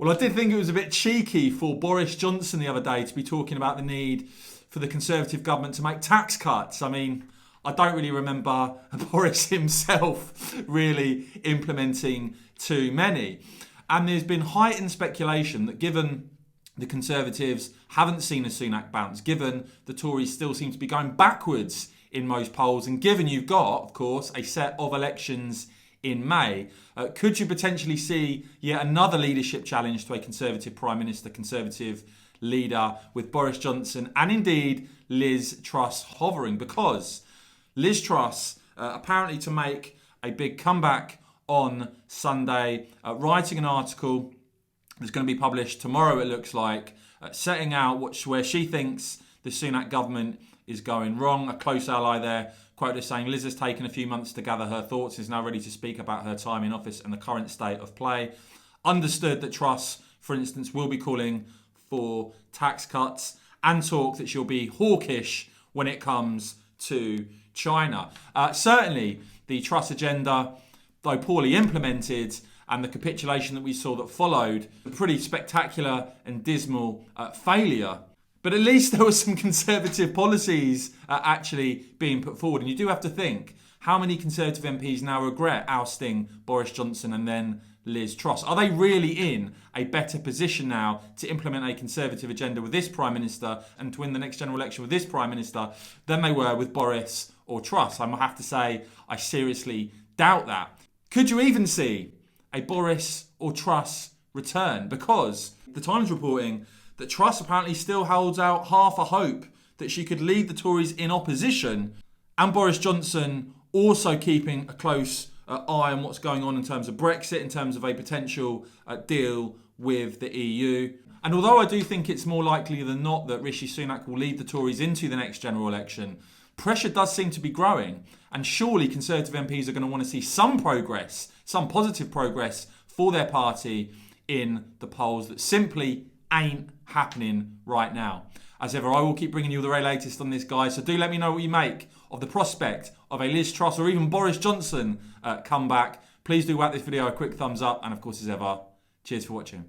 Well, I did think it was a bit cheeky for Boris Johnson the other day to be talking about the need for the Conservative government to make tax cuts. I mean, I don't really remember Boris himself really implementing too many. And there's been heightened speculation that given the Conservatives haven't seen a Sunak bounce, given the Tories still seem to be going backwards in most polls, and given you've got, of course, a set of elections in May, could you potentially see yet another leadership challenge to a Conservative Prime Minister, Conservative leader, with Boris Johnson and indeed Liz Truss hovering? Because Liz Truss, apparently to make a big comeback on Sunday, writing an article that's going to be published tomorrow, it looks like, setting out where she thinks the Sunak government is going wrong. A close ally there quoted as saying, Liz has taken a few months to gather her thoughts, is now ready to speak about her time in office and the current state of play. Understood that Truss, for instance, will be calling for tax cuts and talk that she'll be hawkish when it comes to China. Certainly, the Truss agenda, though poorly implemented, and the capitulation that we saw that followed, a pretty spectacular and dismal failure. But at least there were some Conservative policies actually being put forward. And you do have to think, how many Conservative MPs now regret ousting Boris Johnson and then Liz Truss? Are they really in a better position now to implement a Conservative agenda with this Prime Minister and to win the next general election with this Prime Minister than they were with Boris or Truss? I have to say, I seriously doubt that. Could you even see a Boris or Truss return? Because the Times reporting that Truss apparently still holds out half a hope that she could lead the Tories in opposition, and Boris Johnson also keeping a close eye on what's going on in terms of Brexit, in terms of a potential deal with the EU. And although I do think it's more likely than not that Rishi Sunak will lead the Tories into the next general election, pressure does seem to be growing, and surely Conservative MPs are going to want to see some progress, some positive progress for their party in the polls that simply ain't happening right now. As ever, I will keep bringing you the very latest on this, guys, so do let me know what you make of the prospect of a Liz Truss or even Boris Johnson comeback. Please do whack this video a quick thumbs up, and of course, as ever, cheers for watching.